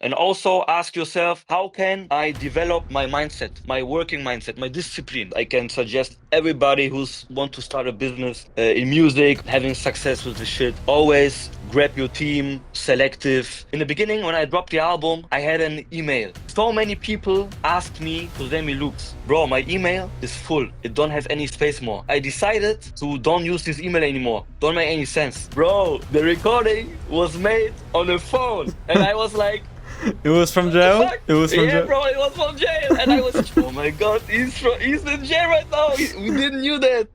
And also ask yourself, how can I develop my mindset, my working mindset, my discipline? I can suggest everybody who's want to start a business in music, having success with the shit. Always grab your team, selective. In the beginning, when I dropped the album, I had an email. So many people asked me to send me loops. Bro, my email is full. It don't have any space more. I decided to don't use this email anymore. Don't make any sense. Bro, the recording was made on a phone. And I was like, It was from what the jail? fuck? It was from Yeah, jail? bro, it was from jail. And I was, oh my god, he's in jail right now. We didn't knew that.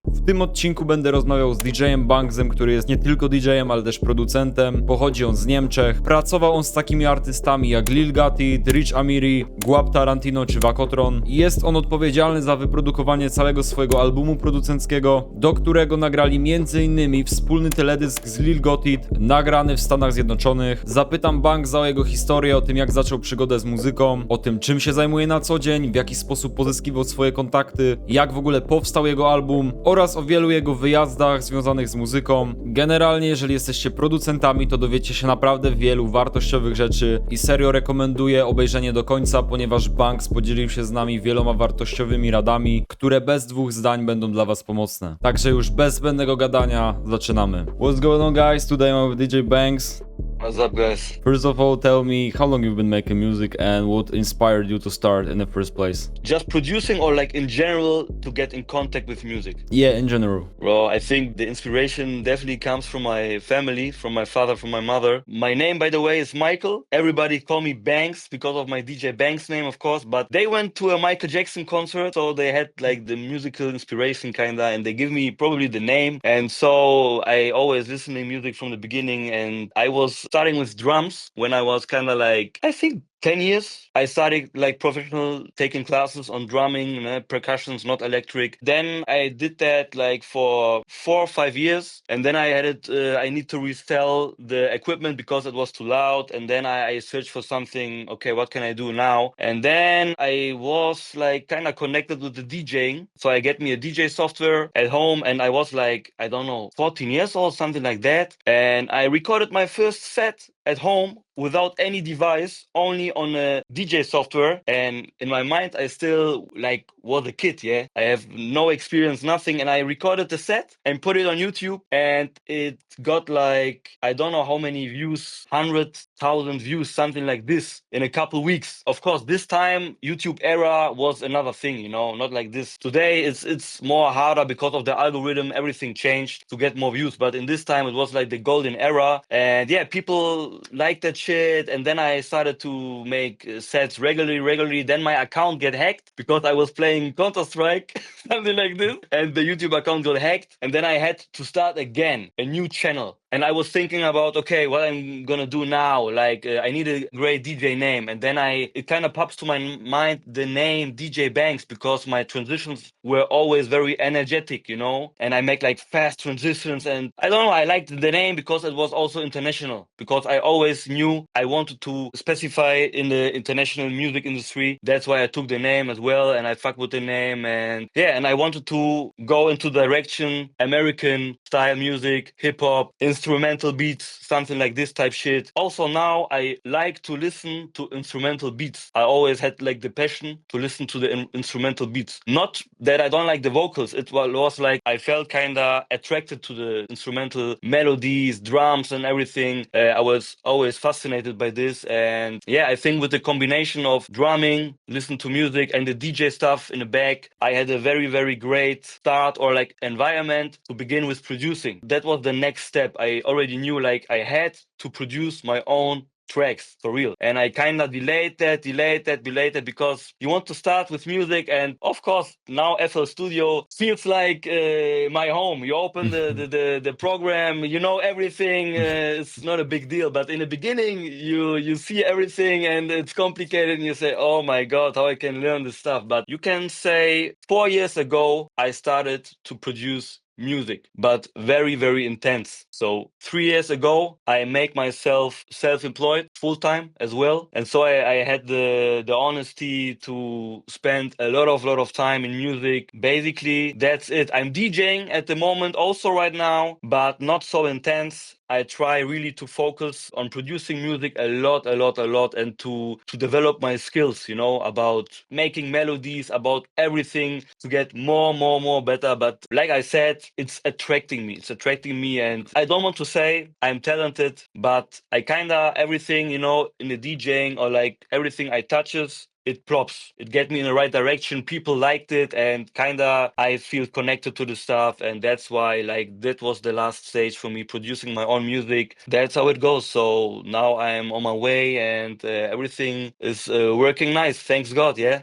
W tym odcinku będę rozmawiał z DJ-em Bangz'em, który jest nie tylko DJ-em, ale też producentem. Pochodzi on z Niemczech. Pracował on z takimi artystami jak Lil Gotit, Rich Amiri, Guap Tarantino czy Wakotron. I jest on odpowiedzialny za wyprodukowanie całego swojego albumu producenckiego, do którego nagrali m.in. wspólny teledysk z Lil Gotit, nagrany w Stanach Zjednoczonych. Zapytam Bangz'a o jego historię, o tym jak zaczął przygodę z muzyką, o tym czym się zajmuje na co dzień, w jaki sposób pozyskiwał swoje kontakty, jak w ogóle powstał jego album, oraz o wielu jego wyjazdach związanych z muzyką. Generalnie, jeżeli jesteście producentami, to dowiecie się naprawdę wielu wartościowych rzeczy i serio rekomenduję obejrzenie do końca, ponieważ Bangz podzielił się z nami wieloma wartościowymi radami, które bez dwóch zdań będą dla was pomocne. Także już bez zbędnego gadania zaczynamy. What's going on, guys? Today I'm with DJ Bangz. What's up, guys? First of all, tell me how long you've been making music and what inspired you to start in the first place? Just producing or like in general to get in contact with music? Yeah, in general. Bro, I think the inspiration definitely comes from my family, from my father, from my mother. My name, by the way, is Michael. Everybody call me Banks because of my DJ Bangz name, of course. But they went to a Michael Jackson concert, so they had like the musical inspiration kinda, and they give me probably the name. And so I always listen to music from the beginning, and I was starting with drums when I was kind of like, I think 10 years. I started like professional taking classes on drumming, percussions, not electric. Then I did that like for 4 or 5 years. And then I had it, I need to resell the equipment because it was too loud. And then I searched for something, okay, what can I do now? And then I was like kind of connected with the DJing. So I get me a DJ software at home and I was like, I don't know, 14 years old, something like that. And I recorded my first set at home without any device, only on a DJ software. And in my mind, I still like was a kid, yeah. I have no experience, nothing. And I recorded the set and put it on YouTube. And it got like, I don't know how many views, 100,000 views, something like this in a couple weeks. Of course, this time YouTube era was another thing, you know, not like this. Today it's more harder because of the algorithm, everything changed to get more views. But in this time it was like the golden era. And yeah, people liked that shit. And then I started to make sets regularly. Then my account get hacked because I was playing Counter-Strike, something like this. And the YouTube account got hacked. And then I had to start again, a new channel. And I was thinking about, okay, what I'm gonna do now. Like, I need a great DJ name. And then it kind of pops to my mind the name DJ Bangz because my transitions were always very energetic, you know? And I make like fast transitions. And I don't know, I liked the name because it was also international. Because I always knew I wanted to specify in the international music industry. That's why I took the name as well. And I fucked with the name. And yeah, and I wanted to go into direction, American style music, hip hop, instrumental beats, something like this type shit. Also now I like to listen to instrumental beats. I always had like the passion to listen to the instrumental beats. Not that I don't like the vocals. It was like I felt kind of attracted to the instrumental melodies, drums and everything. I was always fascinated by this. And yeah, I think with the combination of drumming, listen to music and the DJ stuff in the back, I had a very great start or like environment to begin with producing. That was the next step. I already knew like I had to produce my own tracks for real. And I kind of delayed that because you want to start with music. And of course, now FL Studio feels like my home. You open the program, you know everything. It's not a big deal. But in the beginning, you see everything and it's complicated and you say, oh my God, how I can learn this stuff. But you can say 4 years ago, I started to produce music, but very intense. So 3 years ago, I make myself self-employed full-time as well. And so I had the honesty to spend a lot of time in music. Basically, that's it. I'm DJing at the moment also right now, but not so intense. I try really to focus on producing music a lot, and to develop my skills, you know, about making melodies, about everything, to get more better. But like I said, it's attracting me. It's attracting me, and I don't want to say I'm talented, but I kinda everything, you know, in the DJing or like everything I touches, it props. It get me in the right direction. People liked it, and kinda I feel connected to the stuff, and that's why like that was the last stage for me, producing my own music. That's how it goes. So now I'm on my way, and everything is working nice. Thanks God. Yeah.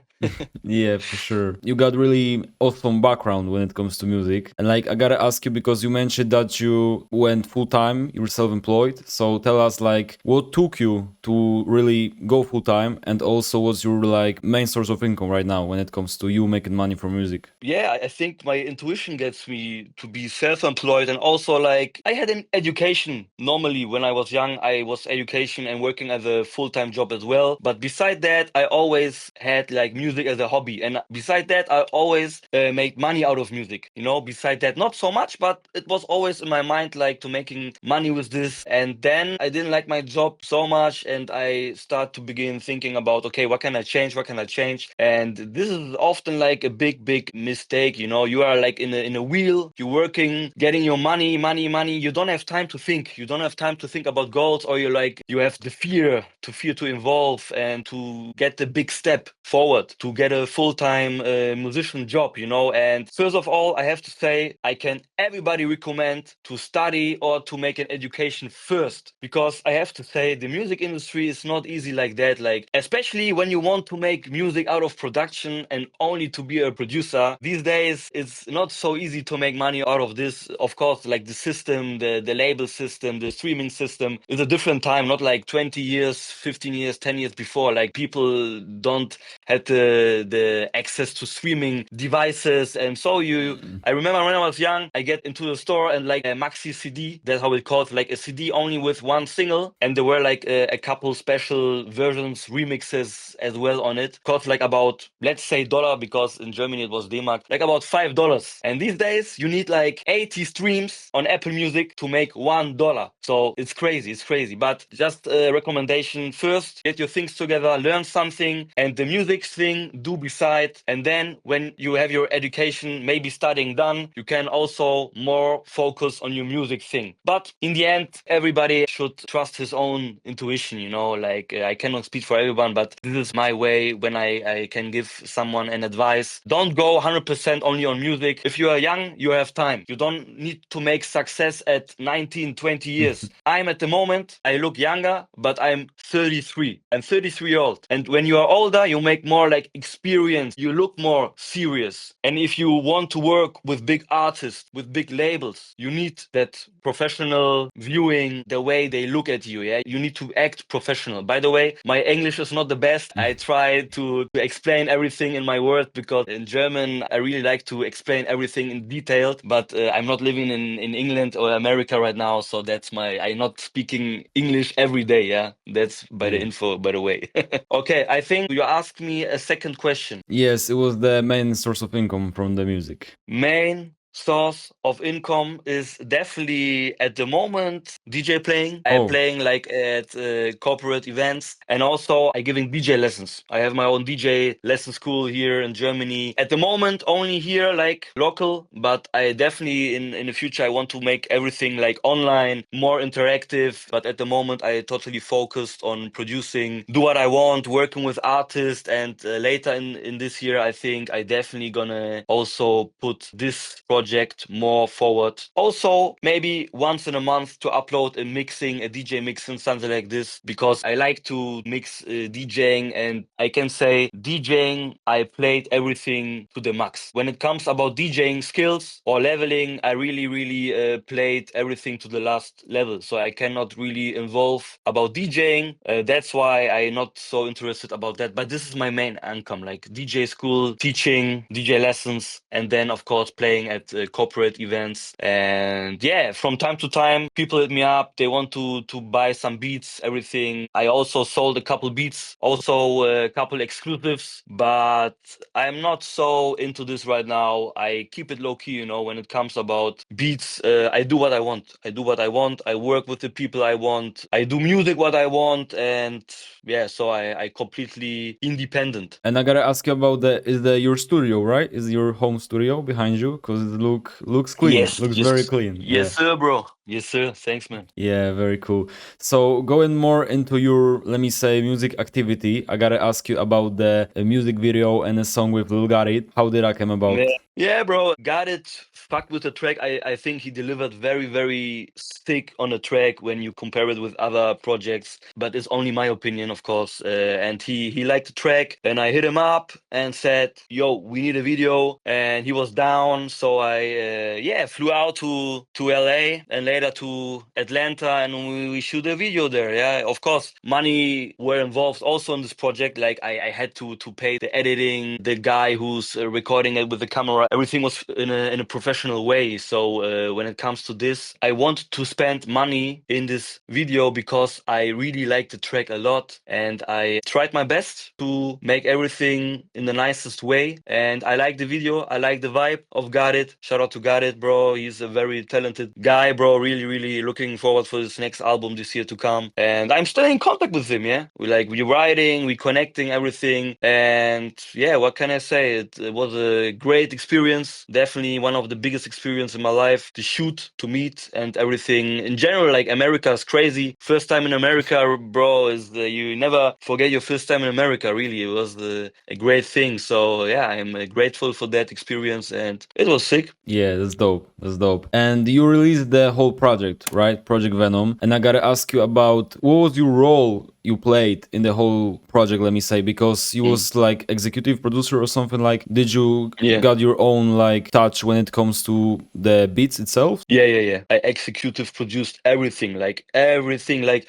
Yeah, for sure. You got really awesome background when it comes to music. And like I gotta ask you because you mentioned that you went full time, you were self-employed. So tell us like what took you to really go full time, and also what's your like main source of income right now when it comes to you making money from music? Yeah, I think my intuition gets me to be self-employed, and also like I had an education. Normally, when I was young, I was education and working as a full-time job as well. But beside that, I always had like music as a hobby, and beside that, I always made money out of music. You know, beside that, not so much, but it was always in my mind like to making money with this. And then I didn't like my job so much, and I start to begin thinking about, okay, what can I change? What can I change? And this is often like a big mistake. You know, you are like in a wheel, you're working, getting your money. You don't have time to think. You don't have time to think about goals, or you're like, you have the fear to involve and to get the big step forward to get a full-time musician job, you know. And first of all, I have to say, I can everybody recommend to study or to make an education first, because I have to say the music industry is not easy like that. Like, especially when you want to make music out of production and only to be a producer, these days it's not so easy to make money out of this. Of course, like the system, the label system, the streaming system is a different time, not like 20 years, 15 years, 10 years before. Like, people don't had the access to streaming devices, and so I remember when I was young, I get into the store and like a maxi CD, that's how it called, like a CD only with one single, and there were like a couple special versions, remixes as well on it. Cost like about, let's say dollar, because in Germany it was D-Mark, like about $5. And these days you need like 80 streams on Apple Music to make $1. So it's crazy. But just a recommendation: first, get your things together, learn something, and the music thing do beside. And then when you have your education, maybe studying done, you can also more focus on your music thing. But in the end, everybody should trust his own intuition, you know. Like, I cannot speak for everyone, but this is my way when I can give someone an advice. Don't go 100% only on music. If you are young, you have time. You don't need to make success at 19, 20 years. I'm at the moment, I look younger, but I'm 33. I'm 33 years old. And when you are older, you make more like experience. You look more serious. And if you want to work with big artists, with big labels, you need that professional viewing, the way they look at you. Yeah, you need to act professional. By the way, my English is not the best. I try to explain everything in my words, because in German I really like to explain everything in detail. But I'm not living in England or America right now, so that's I'm not speaking English every day. Yeah, that's by the Yeah. info, by the way. Okay, I think you asked me a second question. Yes, it was the main source of income from the music. Main source of income is definitely at the moment DJ playing. I'm Oh. playing like at corporate events, and also I giving DJ lessons. I have my own DJ lesson school here in Germany. At the moment only here, like local, but I definitely in the future I want to make everything like online, more interactive. But at the moment I totally focused on producing, do what I want, working with artists, and later in this year I think I definitely gonna also put this project more forward. Also, maybe once in a month to upload a mixing, a DJ mixing, something like this, because I like to mix DJing, and I can say DJing, I played everything to the max. When it comes about DJing skills or leveling, I really played everything to the last level. So I cannot really involve about DJing. That's why I'm not so interested about that. But this is my main income, like DJ school, teaching, DJ lessons, and then of course playing at corporate events. And yeah, from time to time, people hit me up. They want to buy some beats, everything. I also sold a couple beats, also a couple exclusives, but I'm not so into this right now. I keep it low key, you know, when it comes about beats. I do what I want. I do what I want. I work with the people I want. I do music what I want, and yeah, so I completely independent. And I gotta ask you about your studio, right? Is your home studio behind you? Because it looks clean. Yes, Looks very yes, clean. yes, Yeah. sir, bro. Yes, sir. Thanks, man. Yeah, very cool. So going more into your, let me say, music activity, I gotta ask you about the music video and a song with Lil Gotit. How did that come about? Yeah, bro. Got it. Fucked with the track. I think he delivered very, very sick on the track when you compare it with other projects. But it's only my opinion, of course. And he liked the track. And I hit him up and said, "Yo, we need a video." And he was down. So I flew out to LA and later to Atlanta, and we shoot a video there. Yeah, of course, money were involved also in this project. Like I had to pay the editing, the guy who's recording it with the camera. Everything was in a professional way. So when it comes to this, I want to spend money in this video because I really like the track a lot, and I tried my best to make everything in the nicest way. And I like the video. I like the vibe of Got It. Shout out to Got It, bro. He's a very talented guy, bro. Really, really looking forward for his next album this year to come. And I'm still in contact with him. Yeah, we're writing, we're connecting everything, and yeah, what can I say? It was a great experience. Definitely one of the biggest experience in my life. To shoot, to meet, and everything in general. Like America is crazy. First time in America, bro, is you never forget your first time in America. Really, it was a great thing. So yeah, I'm grateful for that experience, and it was sick. Yeah, that's dope. That's dope. And you released the whole project, right? Project Venom. And I gotta ask you about what was your role you played in the whole project, let me say, because you was like executive producer or something. Like, did you got your own like touch when it comes to the beats itself? Yeah. I executive produced everything. Like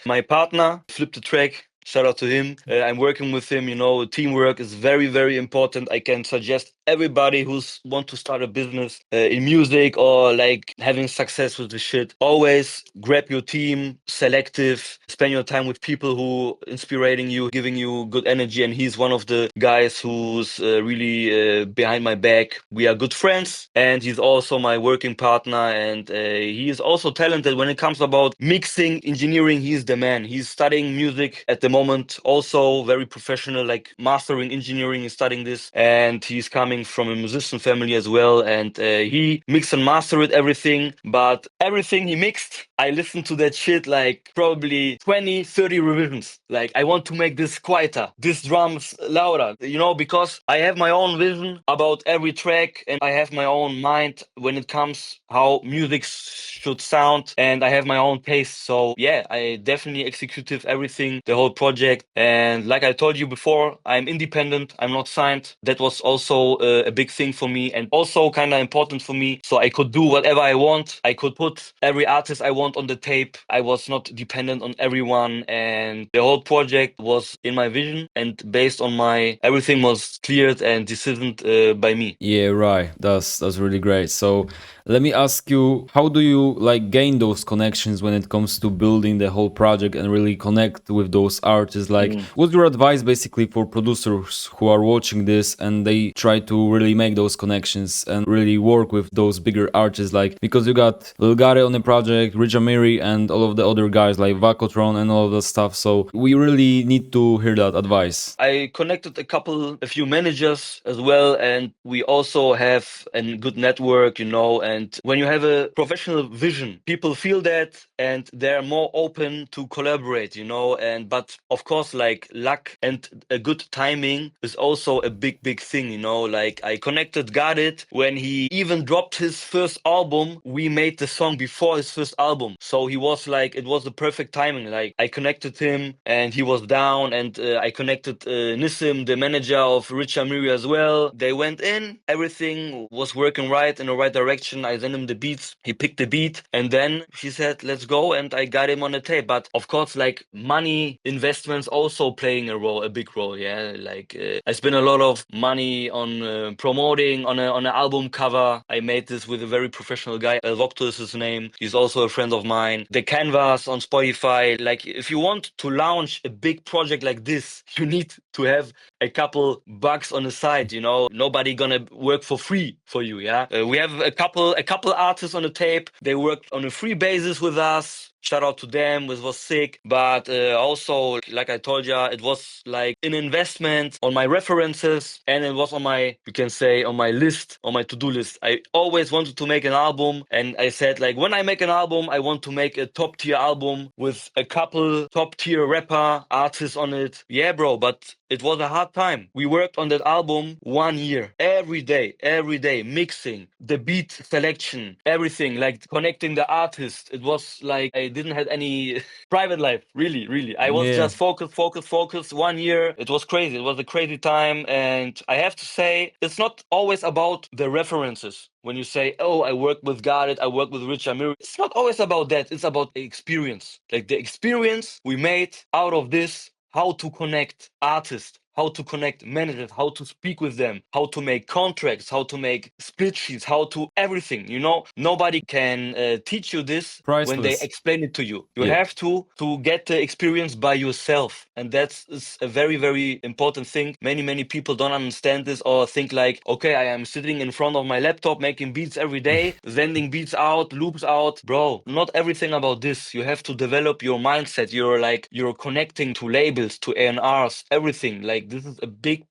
my partner flipped the track. Shout out to him. I'm working with him. You know, teamwork is very, very important. I can suggest everybody who's want to start a business in music or like having success with the shit. Always grab your team, selective, spend your time with people who inspiring you, giving you good energy. And he's one of the guys who's really behind my back. We are good friends, and he's also my working partner. And he is also talented when it comes about mixing, engineering. He's the man. He's studying music at the moment, also very professional, like mastering engineering. He's studying this, and he's coming from a musician family as well. And he mixed and mastered everything, but everything he mixed, I listened to that shit like probably 20, 30 revisions. Like, I want to make this quieter, this drums louder, you know, because I have my own vision about every track, and I have my own mind when it comes how music should sound, and I have my own taste. So yeah, I definitely executed everything, the whole project. And like I told you before, I'm independent, I'm not signed. That was also a big thing for me, and also kind of important for me, so I could do whatever I want. I could put every artist I want on the tape. I was not dependent on everyone, and the whole project was in my vision and based on my everything was cleared and decisioned by me. Yeah, right. That's really great. So let me ask you, how do you like gain those connections when it comes to building the whole project and really connect with those artists? Like, what's your advice basically for producers who are watching this and they try to really make those connections and really work with those bigger artists? Like, because you got Lil Gotit on the project, Rich Amiri, and all of the other guys like Vakotron and all of that stuff. So we really need to hear that advice. I connected a few managers as well, and we also have a good network, you know. And when you have a professional vision, people feel that, and they're more open to collaborate, you know. And but of course, like luck and a good timing is also a big thing, you know. Like, I connected Got It when he even dropped his first album. We made the song before his first album. album. So he was like, it was the perfect timing. Like I connected him and he was down, and I connected Nissim, the manager of Rich Amiri as well. They went in, everything was working right in the right direction. I sent him the beats, he picked the beat, and then he said, let's go, and I got him on the tape. But of course, like money investments also playing a big role. Yeah, like I spent a lot of money on promoting on an album cover. I made this with a very professional guy. Vocto is his name. He's also a friend of mine. The canvas on Spotify. Like if you want to launch a big project like this, you need to have a couple bucks on the side. You know, nobody gonna work for free for you. Yeah, we have a couple artists on the tape. They worked on a free basis with us. Shout out to them, it was sick. But also, like I told ya, it was like an investment on my references, and it was on my, you can say, on my list, on my to-do list. I always wanted to make an album, and I said, like, when I make an album, I want to make a top-tier album with a couple top-tier rapper artists on it. Yeah, bro, but it was a hard time. We worked on that album 1 year, every day, mixing, the beat selection, everything, like connecting the artist. It was like I didn't have any private life, really. I was Yeah. just focused 1 year. It was crazy. It was a crazy time. And I have to say, it's not always about the references. When you say, oh, I work with Gotit, I work with Rich Amiri, it's not always about that. It's about the experience. Like the experience we made out of this, how to connect artists, how to connect managers, how to speak with them, how to make contracts, how to make split sheets, how to everything. You know, nobody can teach you this when they Priceless. explain it to you. You Yeah. have to get the experience by yourself, and that's is a very important thing. Many people don't understand this, or think like, okay, I am sitting in front of my laptop making beats every day, sending beats out, loops out. Bro, not everything about this. You have to develop your mindset. You're connecting to labels, to A&Rs, everything. Like this is a big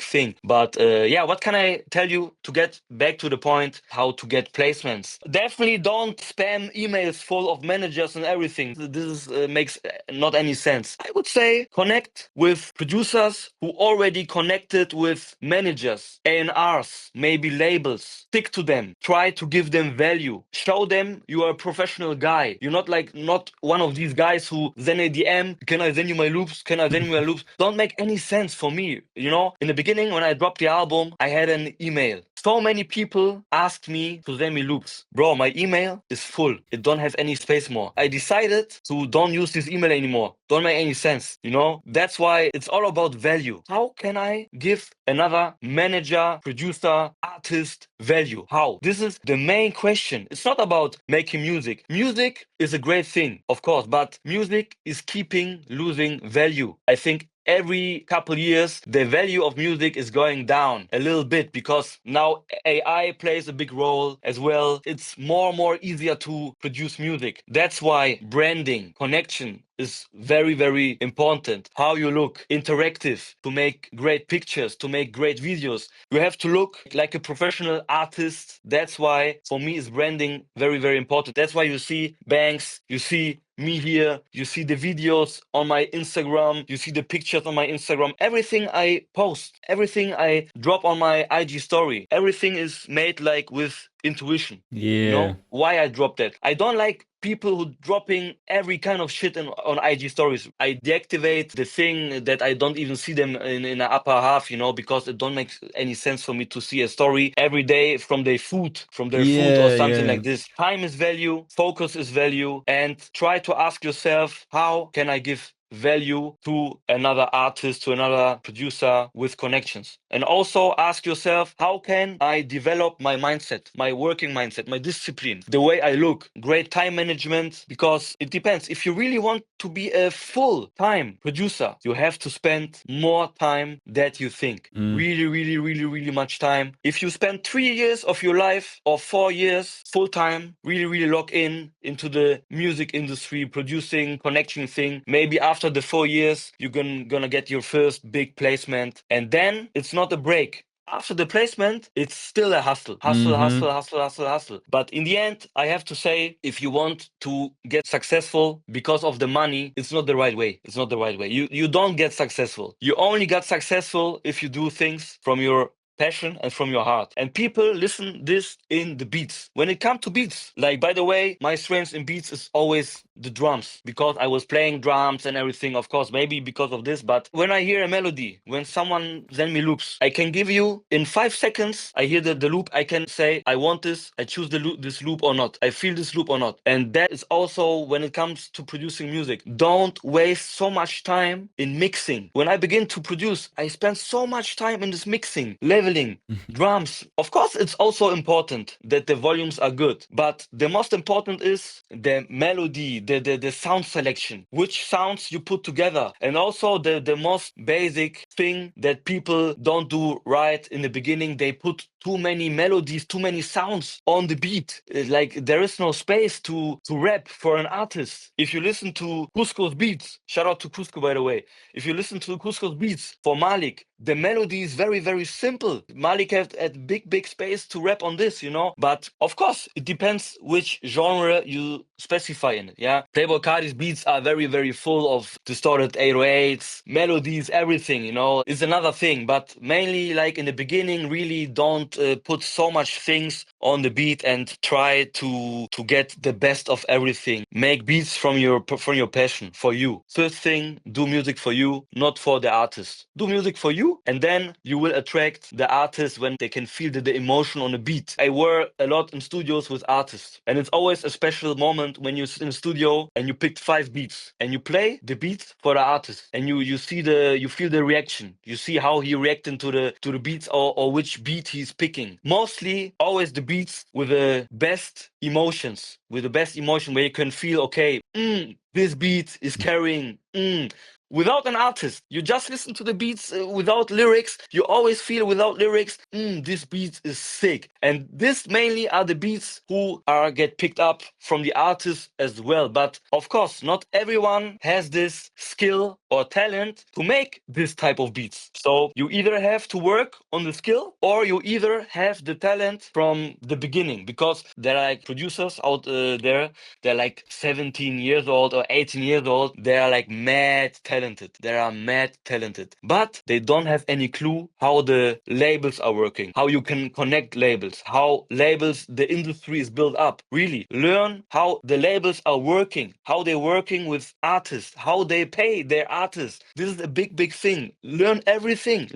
thing. But yeah, what can I tell you to get back to the point? How to get placements? Definitely don't spam emails full of managers and everything. This is, makes not any sense. I would say connect with producers who already connected with managers, A&Rs, maybe labels. Stick to them. Try to give them value. Show them you are a professional guy. You're not one of these guys who send a DM. Can I send you my loops? Can I send you my loops? Don't make any sense for me. You know, in the beginning when I dropped the album, I had an email. So many people asked me to send me loops. Bro, my email is full. It don't have any space more. I decided to don't use this email anymore. Don't make any sense. You know, that's why it's all about value. How can I give another manager, producer, artist value? How? This is the main question. It's not about making music. Music is a great thing, of course, but music is losing value. I think every couple years the value of music is going down a little bit, because now AI plays a big role as well. It's more easier to produce music. That's why branding, connection is very important. How you look, interactive, to make great pictures, to make great videos. You have to look like a professional artist. That's why for me is branding very important. That's why you see Banks, you see me here, you see the videos on my Instagram, you see the pictures on my Instagram. Everything I post, everything I drop on my IG story, everything is made like with intuition. Yeah. You know why I dropped that? I don't like people who dropping every kind of shit on IG stories. I deactivate the thing that I don't even see them in the upper half, you know, because it don't make any sense for me to see a story every day from their food or something like this. Time is value, focus is value, and try to ask yourself, how can I give value to another artist, to another producer with connections? And also ask yourself, how can I develop my mindset, my working mindset, my discipline, the way I look, great time management? Because it depends. If you really want to be a full-time producer, you have to spend more time that you think. Really much time. If you spend 3 years of your life or 4 years full-time, really lock into the music industry, producing, connection thing, maybe after the 4 years, you're gonna get your first big placement. And then it's not a break. After the placement, it's still a hustle. But in the end, I have to say, if you want to get successful because of the money, it's not the right way. It's not the right way. You don't get successful. You only get successful if you do things from your passion and from your heart. And people listen this in the beats. When it comes to beats, like, by the way, my strength in beats is always the drums, because I was playing drums and everything, of course, maybe because of this. But when I hear a melody, when someone send me loops, I can give you in 5 seconds, I hear the loop, I can say, I want this, I choose the loop, this loop or not, I feel this loop or not. And that is also when it comes to producing music. Don't waste so much time in mixing. When I begin to produce, I spend so much time in this mixing, leveling, drums. Of course, it's also important that the volumes are good, but the most important is the melody, the sound selection, which sounds you put together. And also the most basic thing that people don't do right in the beginning, they put too many melodies, too many sounds on the beat. Like, there is no space to rap for an artist. If you listen to Cusco's beats, shout out to Cusco, by the way. If you listen to Cusco's beats for Malik, the melody is very, very simple. Malik had big space to rap on this, you know? But of course, it depends which genre you specify in it, yeah? Playboy Cardi's beats are very, very full of distorted 808s, melodies, everything, you know? It's another thing, but mainly, like, in the beginning, really don't put so much things on the beat and try to get the best of everything. Make beats from your passion, for you. First thing, do music for you, not for the artist. Do music for you, and then you will attract the artist when they can feel the emotion on the beat. I work a lot in studios with artists, and it's always a special moment when you're in a studio and you picked 5 beats and you play the beats for the artist, and you feel the reaction. You see how he reacting to the beats, or which beat he's picking. Mostly always the beats with the best emotions, where you can feel, okay, this beat is carrying. Without an artist, you just listen to the beats without lyrics. You always feel without lyrics, this beat is sick. And this mainly are the beats who get picked up from the artist as well. But of course, not everyone has this skill or talent to make this type of beats. So you either have to work on the skill, or you either have the talent from the beginning, because there are like producers out there, they're like 17 years old or 18 years old. They are like mad talented. They are mad talented, but they don't have any clue how the labels are working, how you can connect labels, how labels, the industry is built up. Really learn how the labels are working, how they're working with artists, how they pay their artists. This is a big thing. Learn everything,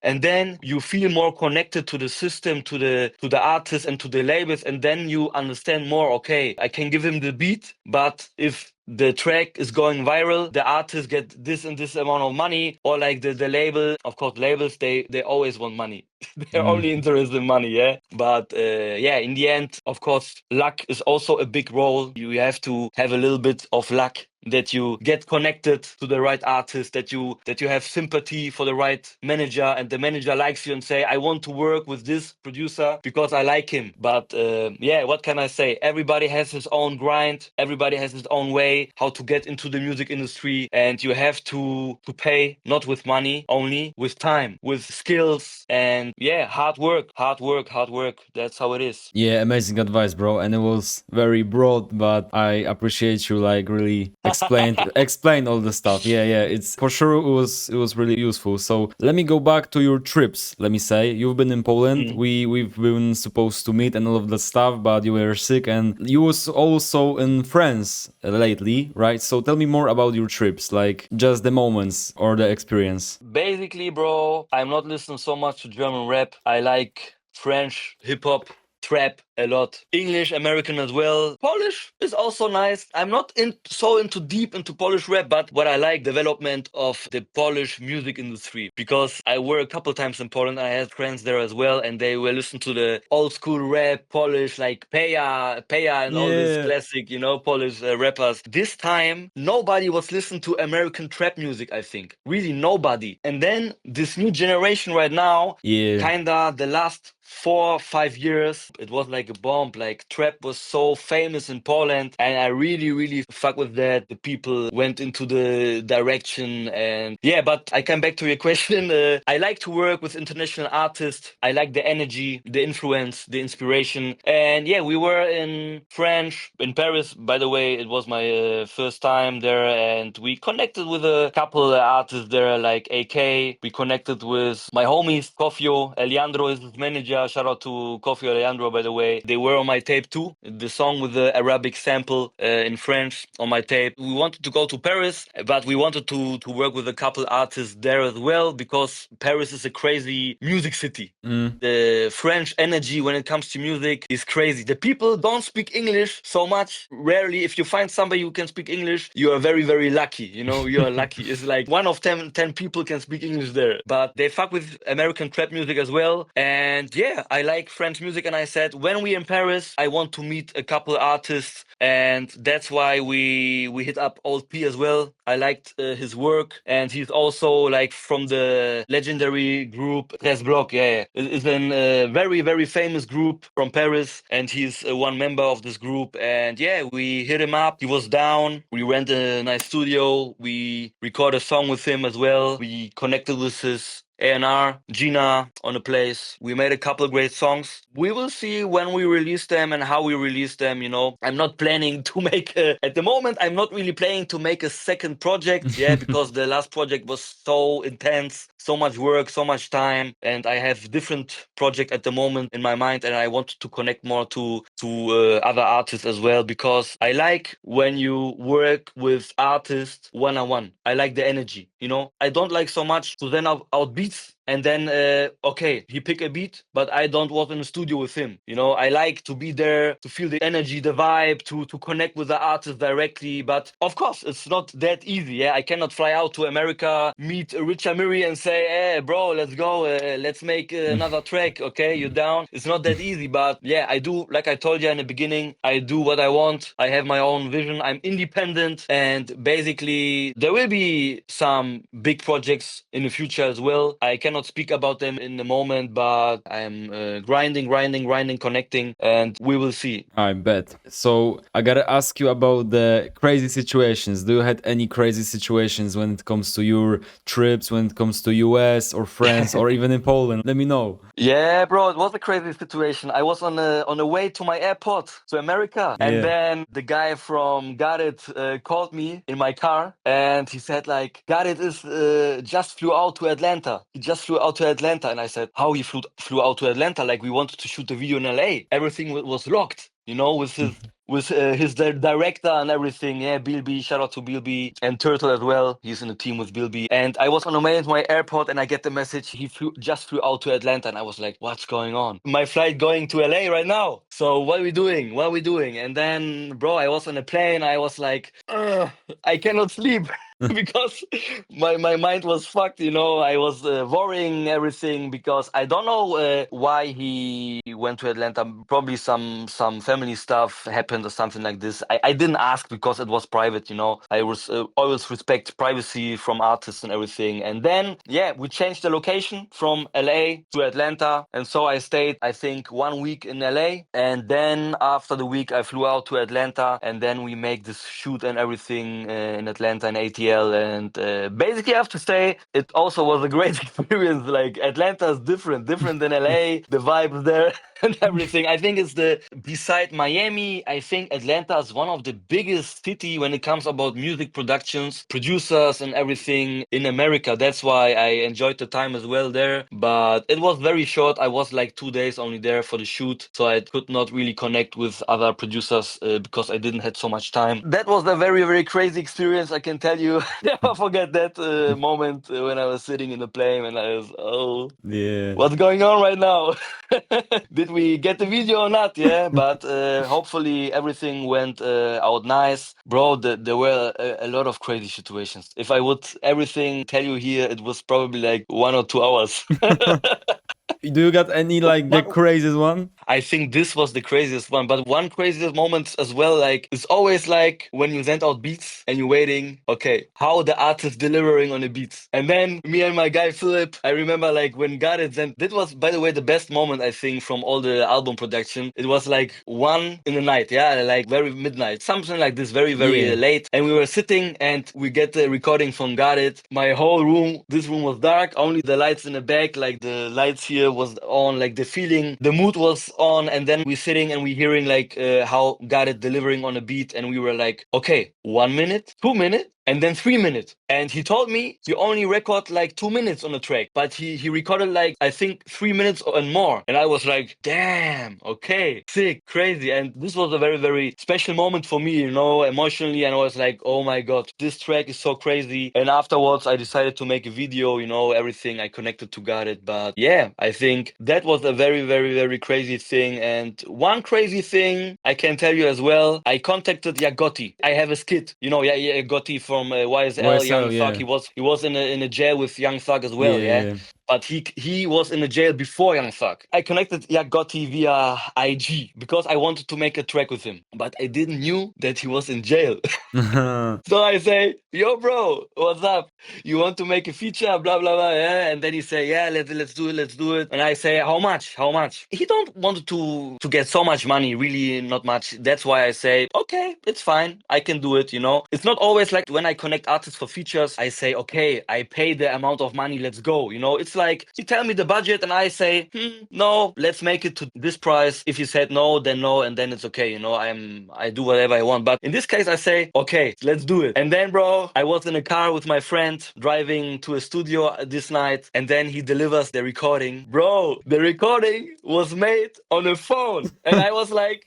and then you feel more connected to the system, to the artists and to the labels, and then you understand more. Okay, I can give him the beat, but if the track is going viral, the artist get this and this amount of money, or like the label. Of course, labels, they always want money. They're only interested in money, yeah. But yeah, in the end, of course, luck is also a big role. You have to have a little bit of luck, that you get connected to the right artist, that you have sympathy for the right manager, and the manager likes you and say, I want to work with this producer because I like him. But yeah, what can I say? Everybody has his own grind. Everybody has his own way how to get into the music industry, and you have to pay, not with money only, with time, with skills, and yeah, hard work. That's how it is. Yeah, amazing advice, bro. And it was very broad, but I appreciate you like really explained all the stuff. Yeah. It's for sure it was really useful. So let me go back to your trips. Let me say you've been in Poland. We've been supposed to meet and all of that stuff, but you were sick, and you was also in France lately, right? So tell me more about your trips, like just the moments or the experience. Basically, bro, I'm not listening so much to German rap. I like French hip hop, trap a lot. English, American as well. Polish is also nice. I'm not deep into Polish rap, but what I like, development of the Polish music industry, because I were a couple times in Poland. I had friends there as well, and they were listening to the old school rap, Polish, like Peja, and all this classic, Polish rappers. This time, nobody was listening to American trap music, I think. Really, nobody. And then this new generation right now, kinda the last 4-5 years, it was like like a bomb. Like trap was so famous in Poland, and I really, really fuck with that. The people went into the direction, and yeah. But I come back to your question. I like to work with international artists. I like the energy, the influence, the inspiration, and yeah, we were in French in Paris. By the way, it was my first time there, and we connected with a couple artists there, like AK. We connected with my homies, Kofio, Eliandro is his manager. Shout out to Kofio, Eliandro, by the way. They were on my tape too. The song with the Arabic sample in French on my tape. We wanted to go to Paris, but we wanted to work with a couple artists there as well, because Paris is a crazy music city. The French energy when it comes to music is crazy. The people don't speak English so much. Rarely, if you find somebody who can speak English, you are very, very lucky. You know, you are lucky. It's like 1 of 10 people can speak English there. But they fuck with American trap music as well. And yeah, I like French music. And I said, when we're in Paris, I want to meet a couple artists. And that's why we hit up Old P as well. I liked his work. And he's also like from the legendary group Tres Block. Yeah. It's a very, very famous group from Paris. And he's one member of this group. And yeah, we hit him up. He was down. We rent a nice studio. We record a song with him as well. We connected with his A&R, Gina on the place. We made a couple of great songs. We will see when we release them and how we release them, you know. I'm not planning to make at the moment, I'm not really planning to make a second project, yeah, because the last project was so intense, so much work, so much time, and I have different project at the moment in my mind, and I want to connect more to other artists as well, because I like when you work with artists one-on-one. I like the energy, you know. I don't like so much to then out beats and then okay, he pick a beat, but I don't was in the studio with him. You know, I like to be there, to feel the energy, the vibe, to connect with the artist directly. But of course, it's not that easy. Yeah, I cannot fly out to America, meet Rich Amiri and say, hey, bro, let's go, let's make another track. Okay, you down? It's not that easy. But yeah, I do, like I told you in the beginning, I do what I want. I have my own vision. I'm independent, and basically there will be some big projects in the future as well. I cannot speak about them in the moment, but I'm grinding, connecting, and we will see. I bet. So I gotta ask you about the crazy situations. Do you had any crazy situations when it comes to your trips, when it comes to US or France or even in Poland? Let me know. Yeah, bro, it was a crazy situation. I was on the way to my airport to America, and Yeah. then the guy from Gotit called me in my car, and he said like, Gotit is just flew out to Atlanta. He just flew out to Atlanta, and I said, how he flew out to Atlanta? Like we wanted to shoot the video in LA. Everything was locked, you know, with his director and everything. Yeah, Bilby, shout out to Bilby, and Turtle as well. He's in the team with Bilby. And I was on the way to my airport, and I get the message he just flew out to Atlanta, and I was like, what's going on? My flight going to LA right now. So what are we doing? What are we doing? And then, bro, I was on a plane. I was like, I cannot sleep. Because my mind was fucked, you know. I was worrying everything because I don't know why he went to Atlanta. Probably some family stuff happened or something like this. I didn't ask because it was private, you know. I was always respect privacy from artists and everything. And then yeah, we changed the location from LA to Atlanta, and so I stayed, I think, 1 week in LA, and then after the week I flew out to Atlanta, and then we make this shoot and everything in Atlanta and ATL. And basically I have to say it also was a great experience. Like Atlanta is different than LA, the vibes there and everything. I think it's beside Miami, I think Atlanta is one of the biggest city when it comes about music productions, producers and everything in America. That's why I enjoyed the time as well there. But it was very short. I was like 2 days only there for the shoot, so I could not really connect with other producers because I didn't have so much time. That was a very, very crazy experience, I can tell you. Never forget that moment when I was sitting in the plane and I was, oh, Yeah. what's going on right now? Did we get the video or not? Yeah, but hopefully everything went out nice. Bro, there were a lot of crazy situations. If I would everything tell you here, it was probably like 1 or 2 hours. Do you got any like the craziest one? I think this was the craziest one, but one craziest moment as well, like it's always like when you send out beats and you're waiting, okay, how the artist delivering on the beats. And then me and my guy Philip, I remember like when got it, and that was by the way the best moment I think from all the album production. It was like 1 in the night, yeah, like very midnight, something like this, very, very Yeah. late. And we were sitting and we get the recording from Got It. My whole room, this room was dark, only the lights in the back, like the lights here was on, like the feeling, the mood was on. And then we sitting and we hearing like how Got It delivering on a beat. And we were like, okay, 1 minute, 2 minutes, and then 3 minutes. And he told me you only record like 2 minutes on a track, but he recorded like, I think 3 minutes and more. And I was like, damn, okay, sick, crazy. And this was a very, very special moment for me, you know, emotionally. And I was like, oh my God, this track is so crazy. And afterwards, I decided to make a video, you know, everything I connected to Got It. But yeah, I think that was a very, very, very crazy thing. And one crazy thing I can tell you as well, I contacted Gotit. I have a skit, you know, Gotit from YSL, Young yeah. Thug. He was in a jail with Young Thug as well, yeah. But he was in the jail before Young Thug. I connected Gotti via IG because I wanted to make a track with him, but I didn't knew that he was in jail. So I say, yo, bro, what's up? You want to make a feature? Blah blah blah. Yeah. And then he say, yeah, let's do it. And I say, how much? How much? He don't want to get so much money, really not much. That's why I say, okay, it's fine, I can do it. You know, it's not always like when I connect artists for features, I say, okay, I pay the amount of money, let's go. You know, it's like you tell me the budget and I say, no, let's make it to this price. If you said no, then no, and then it's okay. You know, I do whatever I want. But in this case, I say, okay, let's do it. And then, bro, I was in a car with my friend driving to a studio this night, and then he delivers the recording. Bro, the recording was made on a phone, and I was like,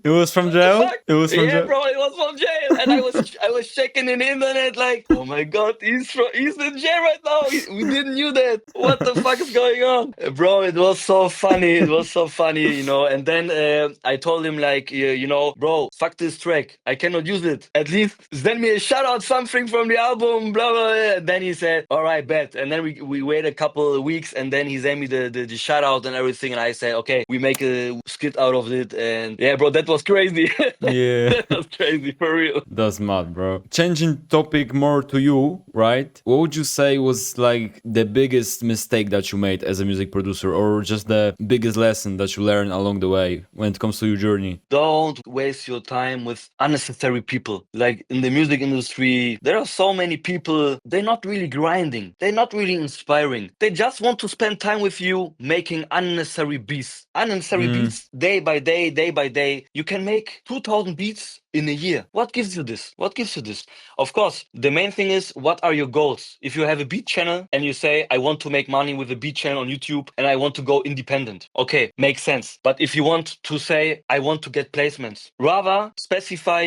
it was from what the jail. fuck? It was from jail. Bro, it was from jail, and I was checking in the internet like, oh my God, he's in jail right now. We didn't knew that. What the fuck is going on, bro? It was so funny. It was so funny, you know. And then I told him like, you know, bro, fuck this track. I cannot use it. At least send me a shout out, something from the album, blah blah. Blah. And then he said, all right, bet. And then we wait a couple of weeks, and then he sent me the shout out and everything, and I said, okay, we make a skit out of it. And yeah, bro, that was crazy. Yeah. That was crazy for real. That's mad, bro. Changing topic more to you, right? What would you say was like the biggest mistake that you made as a music producer, or just the biggest lesson that you learned along the way when it comes to your journey? Don't waste your time with unnecessary people. Like in the music industry, there are so many people, they're not really grinding. They're not really inspiring. They just want to spend time with you making unnecessary beats. Unnecessary beats day by day, day by day. You can make 2,000 beats in a year. What gives you this? What gives you this? Of course, the main thing is, what are your goals? If you have a beat channel and you say, I want to make money with a beat channel on YouTube and I want to go independent. Okay, makes sense. But if you want to say, I want to get placements, rather specify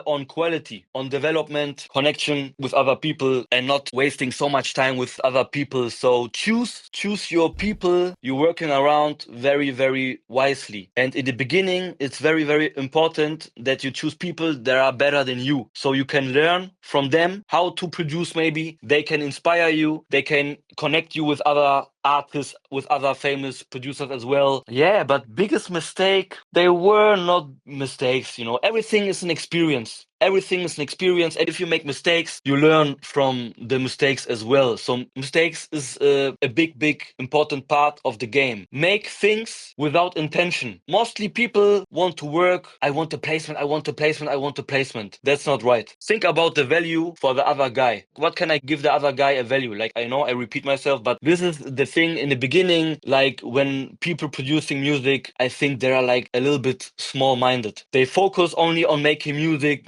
on quality, on development, connection with other people, and not wasting so much time with other people. So choose your people you're working around very, very wisely. And in the beginning, it's very, very important that you choose people that are better than you, so you can learn from them how to produce. Maybe they can inspire you, they can connect you with other artists, with other famous producers as well. Yeah, but biggest mistake, they were not mistakes, you know. Everything is an experience. Everything is an experience, and if you make mistakes, you learn from the mistakes as well. So mistakes is a big important part of the game. Make things without intention. Mostly people want to work, I want a placement, I want a placement, I want a placement. That's not right. Think about the value for the other guy. What can I give the other guy a value? Like, I know I repeat myself, but this is the thing in the beginning. Like when people producing music, I think they are like a little bit small-minded. They focus only on making music,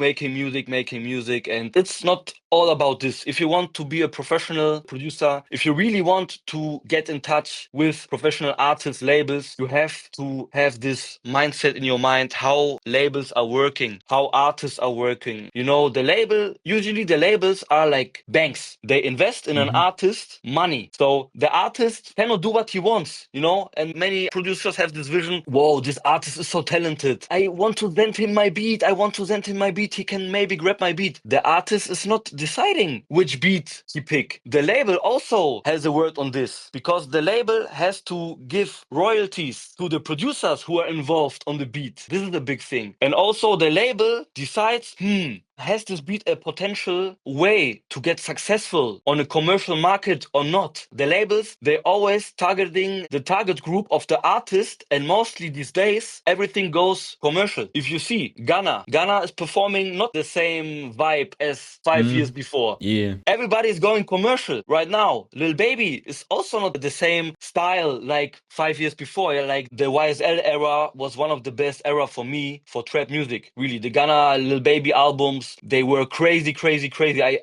and it's not all about this. If you want to be a professional producer, if you really want to get in touch with professional artists, labels, you have to have this mindset in your mind, how labels are working, how artists are working. You know, usually the labels are like banks. They invest in an artist money. So the artist artist cannot do what he wants, you know? And many producers have this vision, whoa, this artist is so talented. I want to send him my beat. He can maybe grab my beat. The artist is not deciding which beat he pick. The label also has a word on this, because the label has to give royalties to the producers who are involved on the beat. This is a big thing. And also the label decides, has this beat a potential way to get successful on a commercial market or not? The labels, they always targeting the target group of the artist, and mostly these days, everything goes commercial. If you see Ghana is performing not the same vibe as 5 years before. Yeah. Everybody is going commercial right now. Lil Baby is also not the same style like 5 years before. Yeah, like the YSL era was one of the best era for me for trap music. Really, the Ghana Lil Baby albums, they were crazy.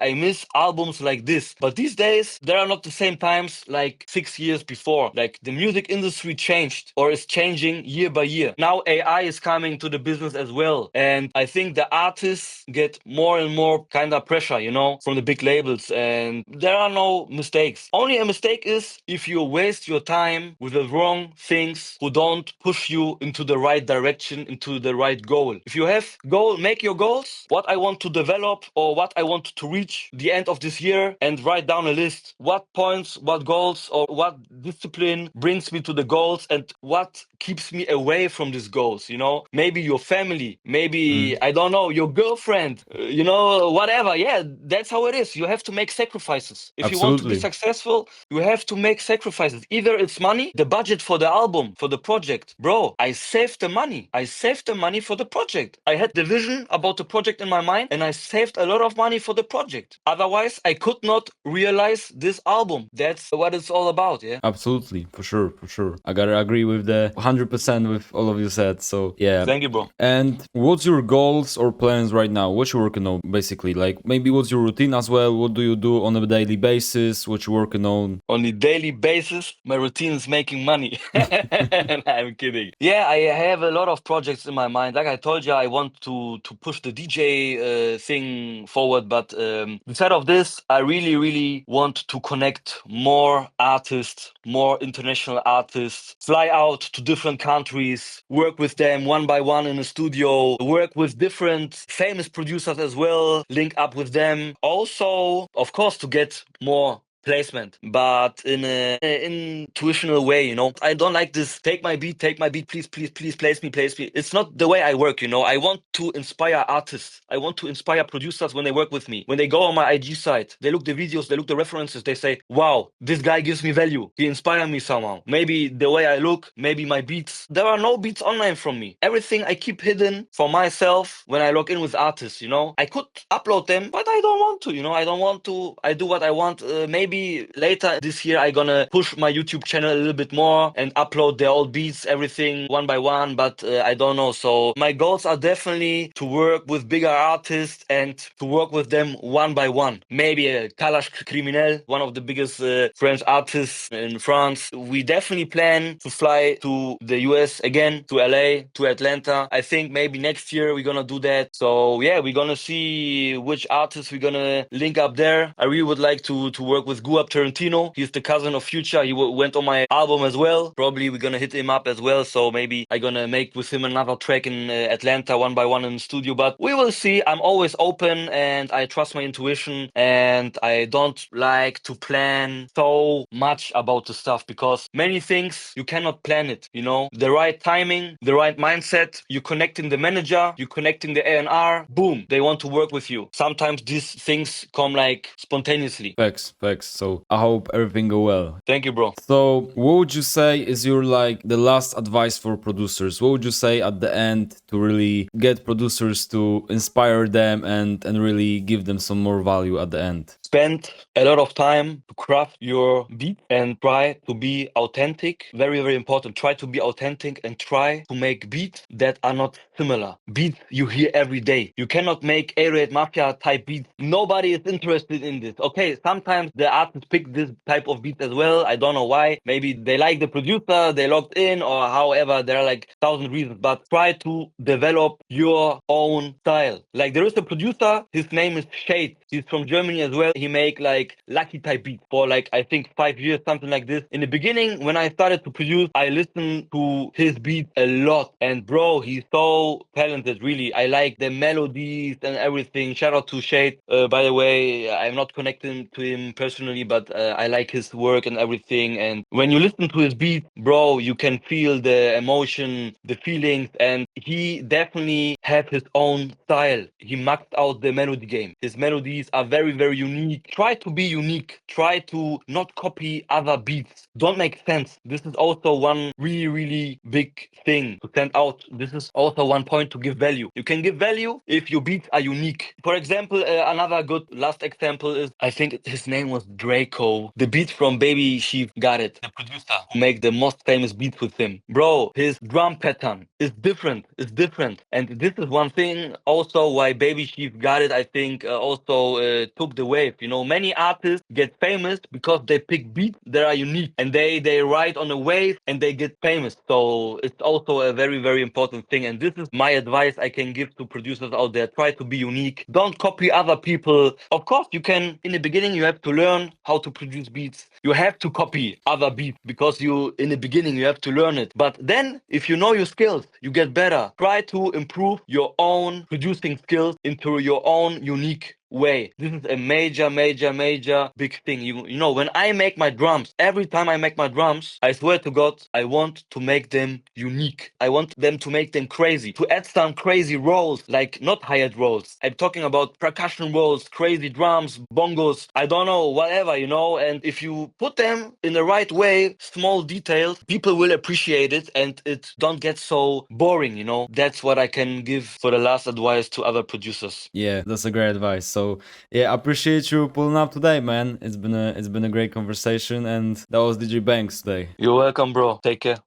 I miss albums like this. But these days, there are not the same times like 6 years before. Like the music industry changed or is changing year by year. Now AI is coming to the business as well. And I think the artists get more and more kind of pressure, you know, from the big labels. And there are no mistakes. Only a mistake is if you waste your time with the wrong things who don't push you into the right direction, into the right goal. If you have goal, make your goals, what I want to develop or what I want to reach the end of this year, and write down a list. What points, what goals, or what discipline brings me to the goals, and what keeps me away from these goals, you know? Maybe your family, maybe, I don't know, your girlfriend, you know, whatever. Yeah, that's how it is. You have to make sacrifices. If you want to be Absolutely. successful, you have to make sacrifices. Either it's money, the budget for the album, for the project. Bro, I saved the money. I saved the money for the project. I had the vision about the project in my mind, and I saved a lot of money for the project. Otherwise, I could not realize this album. That's what it's all about, yeah? Absolutely, for sure. I gotta agree with the 100% with all of you said. So yeah. Thank you, bro. And what's your goals or plans right now? What you working on, basically? Like maybe what's your routine as well? What do you do on a daily basis? What you working on? On a daily basis, my routine is making money. I'm kidding. Yeah, I have a lot of projects in my mind. Like I told you, I want to push the DJ thing forward. But instead of this, I really want to connect more artists, more international artists, fly out to different countries, work with them one by one in a studio, work with different famous producers as well, link up with them. Also, of course, to get more placement, but in a intuitional way, you know. I don't like this take my beat, please place me. It's not the way I work, you know. I want to inspire artists. I want to inspire producers when they work with me. When they go on my IG site, they look the videos, they look the references, they say, wow, this guy gives me value. He inspired me somehow. Maybe the way I look, maybe my beats. There are no beats online from me. Everything I keep hidden for myself when I log in with artists, you know. I could upload them, but I don't want to, you know. I don't want to. I do what I want. Maybe later this year I gonna push my YouTube channel a little bit more and upload the old beats, everything one by one, but I don't know. So my goals are definitely to work with bigger artists and to work with them one by one. Maybe Kalash Criminel, one of the biggest French artists in France. We definitely plan to fly to the US again, to LA, to Atlanta. I think maybe next year we're gonna do that. So yeah, we're gonna see which artists we're gonna link up there. I really would like to work with Guap Tarantino. He's the cousin of Future. He went on my album as well. Probably we're gonna hit him up as well. So maybe I'm gonna make with him another track in Atlanta one by one in the studio. But we will see. I'm always open and I trust my intuition. And I don't like to plan so much about the stuff because many things you cannot plan it. You know, the right timing, the right mindset. You connecting the manager, you connecting the A&R. Boom, they want to work with you. Sometimes these things come like spontaneously. Facts. So I hope everything go well. Thank you, bro. So what would you say is your like the last advice for producers? What would you say at the end to really get producers to inspire them and really give them some more value at the end? Spend a lot of time to craft your beat and try to be authentic. Very important. Try to be authentic and try to make beats that are not similar. Beats you hear every day. You cannot make A-Raid Mafia type beats. Nobody is interested in this. Okay, sometimes the artists pick this type of beat as well. I don't know why. Maybe they like the producer, they logged in, or however, there are like 1,000 reasons. But try to develop your own style. Like there is a producer, his name is Shade. He's from Germany as well. he make like lucky type beats for like I think 5 years, something like this. In the beginning, when I started to produce, I listened to his beats a lot, and bro, he's so talented. Really, I like the melodies and everything. Shout out to Shade. By the way, I'm not connected to him personally, but I like his work and everything. And when you listen to his beats, bro, you can feel the emotion, the feelings, and he definitely have his own style. He maxed out the melody game. His melodies are very, very unique. Try to be unique. Try to not copy other beats. Don't make sense. This is also one really, really big thing to stand out. This is also one point to give value. You can give value if your beats are unique. For example, another good last example is, I think his name was Draco. The beat from Baby Chief Got It, the producer who make the most famous beats with him. Bro, his drum pattern is different. It's different. And this is one thing also why Baby Chief Got It, I think, also took the wave. You know, many artists get famous because they pick beats that are unique and they ride on a wave and they get famous. So it's also a very, very important thing. And this is my advice I can give to producers out there. Try to be unique. Don't copy other people. Of course, you can, in the beginning, you have to learn how to produce beats. You have to copy other beats because in the beginning, you have to learn it. But then, if you know your skills, you get better. Try to improve your own producing skills into your own unique way. This is a major, major, major big thing. You know, when I make my drums, every time I make my drums, I swear to God, I want to make them unique. I want them to make them crazy, to add some crazy rolls, like not hi-hat rolls. I'm talking about percussion rolls, crazy drums, bongos, I don't know, whatever, you know. And if you put them in the right way, small details, people will appreciate it and it don't get so boring, you know. That's what I can give for the last advice to other producers. Yeah, that's a great advice. So yeah, I appreciate you pulling up today, man. It's been a great conversation, and that was DJ Bangz'a today. You're welcome, bro. Take care.